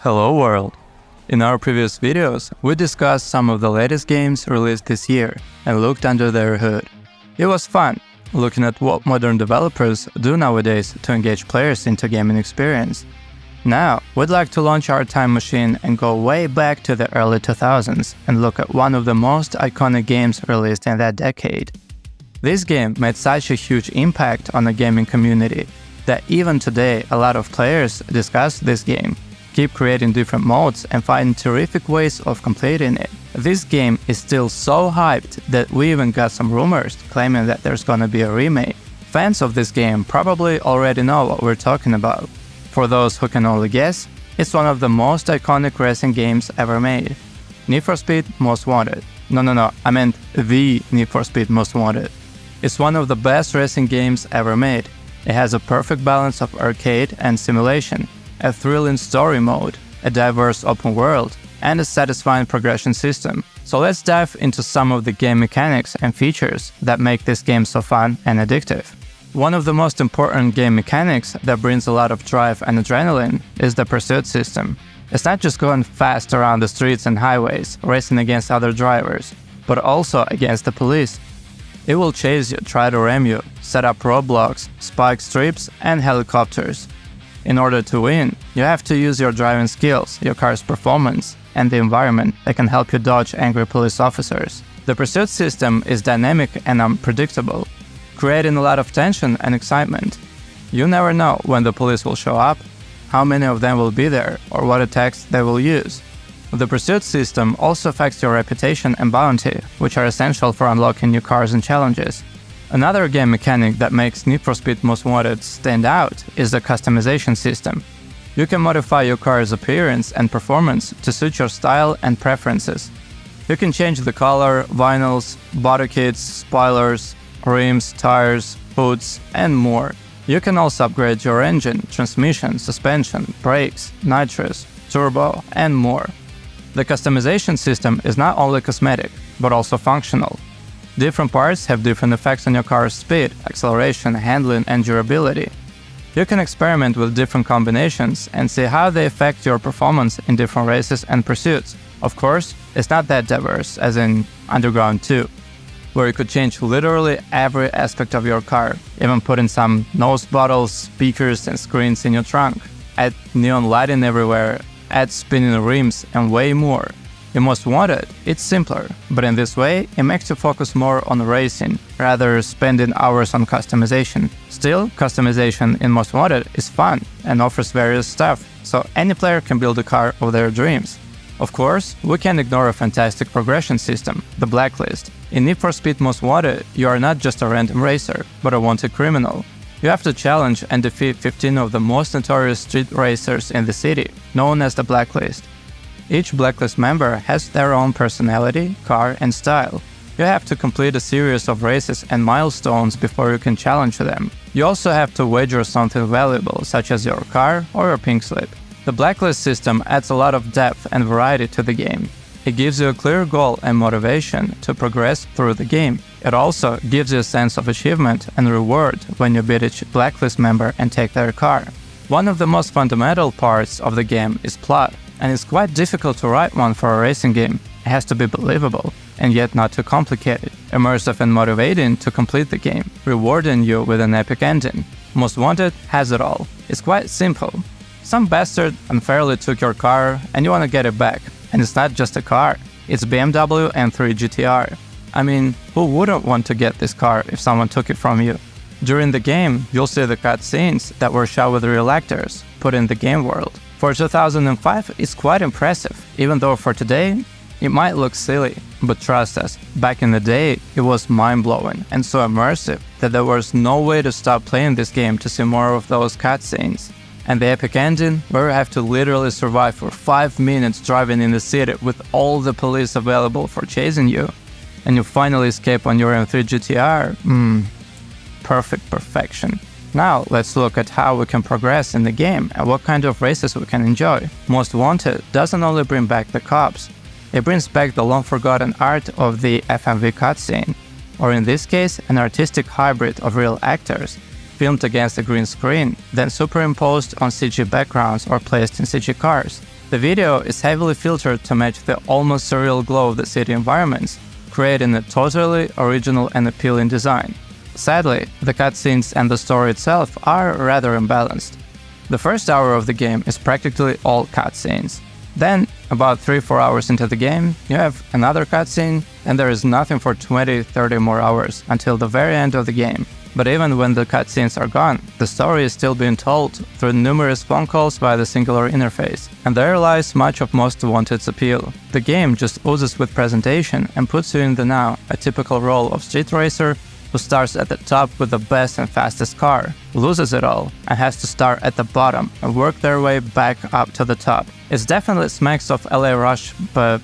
Hello world! In our previous videos, we discussed some of the latest games released this year and looked under their hood. It was fun, looking at what modern developers do nowadays to engage players into gaming experience. Now, we'd like to launch our time machine and go way back to the early 2000s and look at one of the most iconic games released in that decade. This game made such a huge impact on the gaming community that even today a lot of players discuss this game, keep creating different modes and find terrific ways of completing it. This game is still so hyped that we even got some rumors claiming that there's gonna be a remake. Fans of this game probably already know what we're talking about. For those who can only guess, it's one of the most iconic racing games ever made. Need for Speed Most Wanted. No, I meant the Need for Speed Most Wanted. It's one of the best racing games ever made. It has a perfect balance of arcade and simulation, a thrilling story mode, a diverse open world, and a satisfying progression system. So let's dive into some of the game mechanics and features that make this game so fun and addictive. One of the most important game mechanics that brings a lot of drive and adrenaline is the pursuit system. It's not just going fast around the streets and highways, racing against other drivers, but also against the police. It will chase you, try to ram you, set up roadblocks, spike strips, and helicopters. In order to win, you have to use your driving skills, your car's performance, and the environment that can help you dodge angry police officers. The pursuit system is dynamic and unpredictable, creating a lot of tension and excitement. You never know when the police will show up, how many of them will be there, or what attacks they will use. The pursuit system also affects your reputation and bounty, which are essential for unlocking new cars and challenges. Another game mechanic that makes Need for Speed Most Wanted stand out is the customization system. You can modify your car's appearance and performance to suit your style and preferences. You can change the color, vinyls, body kits, spoilers, rims, tires, hoods, and more. You can also upgrade your engine, transmission, suspension, brakes, nitrous, turbo, and more. The customization system is not only cosmetic, but also functional. Different parts have different effects on your car's speed, acceleration, handling, and durability. You can experiment with different combinations and see how they affect your performance in different races and pursuits. Of course, it's not that diverse as in Underground 2, where you could change literally every aspect of your car, even put in some nose bottles, speakers, and screens in your trunk, add neon lighting everywhere, add spinning rims, and way more. In Most Wanted, it's simpler, but in this way, it makes you focus more on racing, rather than spending hours on customization. Still, customization in Most Wanted is fun and offers various stuff, so any player can build a car of their dreams. Of course, we can't ignore a fantastic progression system, the Blacklist. In Need for Speed Most Wanted, you are not just a random racer, but a wanted criminal. You have to challenge and defeat 15 of the most notorious street racers in the city, known as the Blacklist. Each Blacklist member has their own personality, car, and style. You have to complete a series of races and milestones before you can challenge them. You also have to wager something valuable, such as your car or your pink slip. The Blacklist system adds a lot of depth and variety to the game. It gives you a clear goal and motivation to progress through the game. It also gives you a sense of achievement and reward when you beat each Blacklist member and take their car. One of the most fundamental parts of the game is plot, and it's quite difficult to write one for a racing game. It has to be believable, and yet not too complicated, immersive and motivating to complete the game, rewarding you with an epic ending. Most Wanted has it all. It's quite simple. Some bastard unfairly took your car and you want to get it back. And it's not just a car, it's BMW M3 GTR. I mean, who wouldn't want to get this car if someone took it from you? During the game, you'll see the cutscenes that were shot with real actors, put in the game world. For 2005, it's quite impressive, even though for today, it might look silly. But trust us, back in the day, it was mind-blowing and so immersive that there was no way to stop playing this game to see more of those cutscenes. And the epic ending, where you have to literally survive for 5 minutes driving in the city with all the police available for chasing you, and you finally escape on your M3 GTR, perfect perfection. Now let's look at how we can progress in the game and what kind of races we can enjoy. Most Wanted doesn't only bring back the cops, it brings back the long-forgotten art of the FMV cutscene, or in this case, an artistic hybrid of real actors, filmed against a green screen, then superimposed on CG backgrounds or placed in CG cars. The video is heavily filtered to match the almost surreal glow of the city environments, creating a totally original and appealing design. Sadly, the cutscenes and the story itself are rather imbalanced. The first hour of the game is practically all cutscenes. Then, about 3-4 hours into the game, you have another cutscene, and there is nothing for 20-30 more hours until the very end of the game. But even when the cutscenes are gone, the story is still being told through numerous phone calls via the singular interface, and there lies much of Most Wanted's appeal. The game just oozes with presentation and puts you in the now, a typical role of street racer who starts at the top with the best and fastest car, loses it all, and has to start at the bottom and work their way back up to the top. It's definitely smacks of LA Rush, but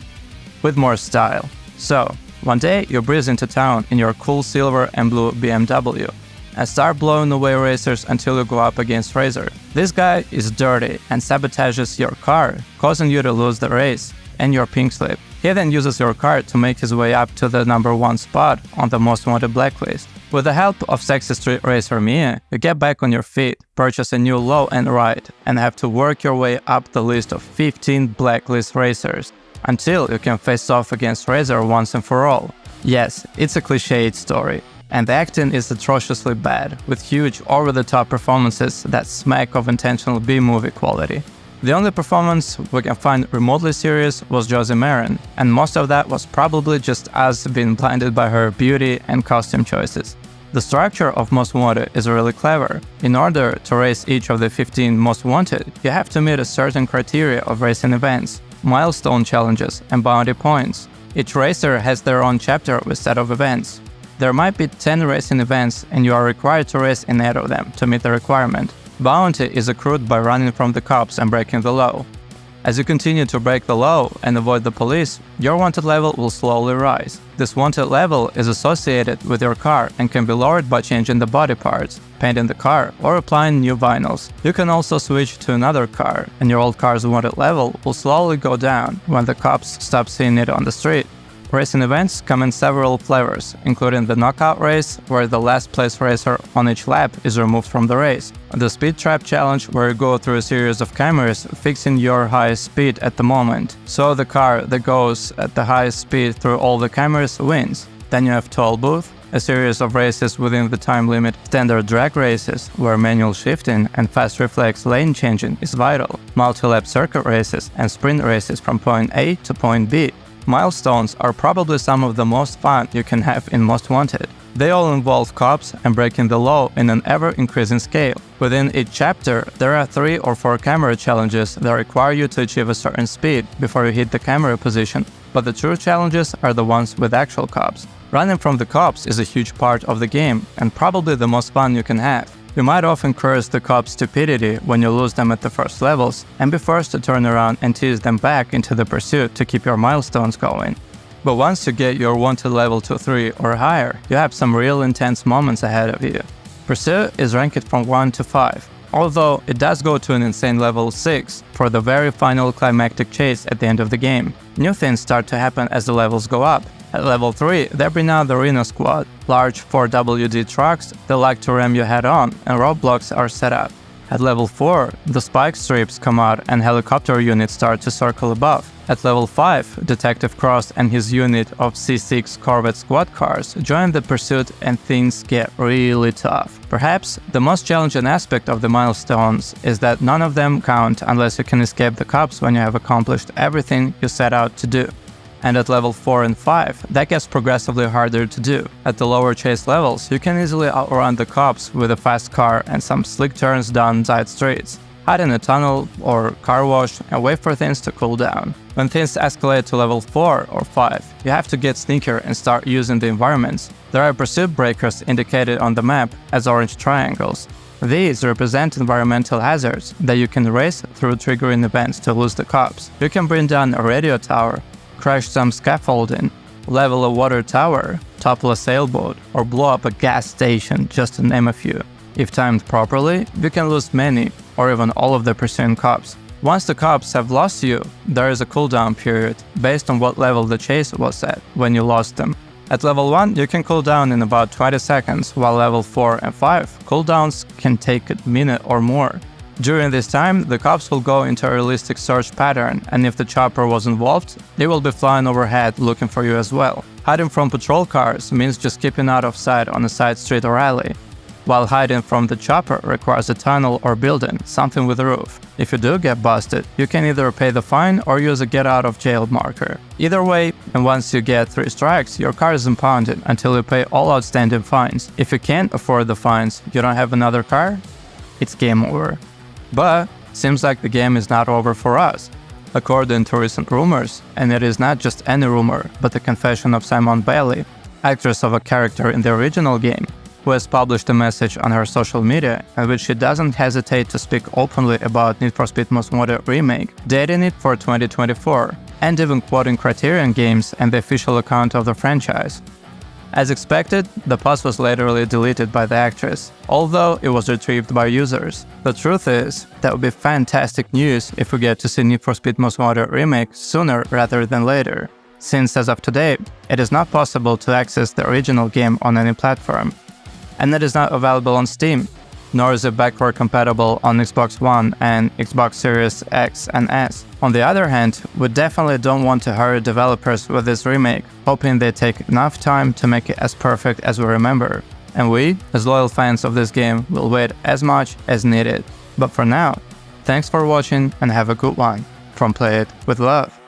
with more style. So, one day you breeze into town in your cool silver and blue BMW and start blowing away racers until you go up against Razor. This guy is dirty and sabotages your car, causing you to lose the race and your pink slip. He then uses your car to make his way up to the #1 spot on the Most Wanted blacklist. With the help of sexy street racer Mia, you get back on your feet, purchase a new low-end ride, and have to work your way up the list of 15 blacklist racers, until you can face off against Razor once and for all. Yes, it's a cliched story, and the acting is atrociously bad, with huge over-the-top performances that smack of intentional B-movie quality. The only performance we can find remotely serious was Josie Maran, and most of that was probably just us being blinded by her beauty and costume choices. The structure of Most Wanted is really clever. In order to race each of the 15 Most Wanted, you have to meet a certain criteria of racing events, milestone challenges, and bounty points. Each racer has their own chapter with set of events. There might be 10 racing events, and you are required to race in 8 of them to meet the requirement. Bounty is accrued by running from the cops and breaking the law. As you continue to break the law and avoid the police, your wanted level will slowly rise. This wanted level is associated with your car and can be lowered by changing the body parts, painting the car, or applying new vinyls. You can also switch to another car, and your old car's wanted level will slowly go down when the cops stop seeing it on the street. Racing events come in several flavors, including the knockout race, where the last place racer on each lap is removed from the race, the speed trap challenge, where you go through a series of cameras fixing your highest speed at the moment, so the car that goes at the highest speed through all the cameras wins. Then you have toll booth, a series of races within the time limit, standard drag races, where manual shifting and fast reflex lane changing is vital, multi-lap circuit races, and sprint races from point A to point B. Milestones are probably some of the most fun you can have in Most Wanted. They all involve cops and breaking the law in an ever-increasing scale. Within each chapter, there are 3 or 4 camera challenges that require you to achieve a certain speed before you hit the camera position, but the true challenges are the ones with actual cops. Running from the cops is a huge part of the game and probably the most fun you can have. You might often curse the cops' stupidity when you lose them at the first levels, and be forced to turn around and tease them back into the pursuit to keep your milestones going. But once you get your wanted level to 3 or higher, you have some real intense moments ahead of you. Pursuit is ranked from 1 to 5, although it does go to an insane level 6 for the very final climactic chase at the end of the game. New things start to happen as the levels go up. At level 3, there bring out the Reno Squad, large 4WD trucks that like to ram you head on, and roadblocks are set up. At level 4, the spike strips come out and helicopter units start to circle above. At level 5, Detective Cross and his unit of C6 Corvette squad cars join the pursuit and things get really tough. Perhaps the most challenging aspect of the milestones is that none of them count unless you can escape the cops when you have accomplished everything you set out to do. And at level 4 and 5, that gets progressively harder to do. At the lower chase levels, you can easily outrun the cops with a fast car and some slick turns down side streets, hide in a tunnel or car wash and wait for things to cool down. When things escalate to level 4 or 5, you have to get sneakier and start using the environments. There are pursuit breakers indicated on the map as orange triangles. These represent environmental hazards that you can race through triggering events to lose the cops. You can bring down a radio tower, crash some scaffolding, level a water tower, topple a sailboat, or blow up a gas station, just to name a few. If timed properly, you can lose many, or even all of the pursuing cops. Once the cops have lost you, there is a cooldown period, based on what level the chase was at when you lost them. At level 1, you can cool down in about 20 seconds, while level 4 and 5 cooldowns can take a minute or more. During this time, the cops will go into a realistic search pattern, and if the chopper was involved, they will be flying overhead looking for you as well. Hiding from patrol cars means just keeping out of sight on a side street or alley, while hiding from the chopper requires a tunnel or building, something with a roof. If you do get busted, you can either pay the fine or use a get out of jail marker. Either way, and once you get 3 strikes, your car is impounded until you pay all outstanding fines. If you can't afford the fines, you don't have another car, it's game over. But seems like the game is not over for us. According to recent rumors, and it is not just any rumor, but the confession of Simone Bailey, actress of a character in the original game, who has published a message on her social media in which she doesn't hesitate to speak openly about Need for Speed Most Wanted Remake, dating it for 2024, and even quoting Criterion Games and the official account of the franchise. As expected, the post was laterally deleted by the actress, although it was retrieved by users. The truth is, that would be fantastic news if we get to see Need for Speed Most Wanted Remake sooner rather than later, since as of today, it is not possible to access the original game on any platform, and it is not available on Steam, nor is it backward compatible on Xbox One and Xbox Series X and S. On the other hand, we definitely don't want to hurry developers with this remake, hoping they take enough time to make it as perfect as we remember. And we, as loyal fans of this game, will wait as much as needed. But for now, thanks for watching and have a good one. From Play It With Love.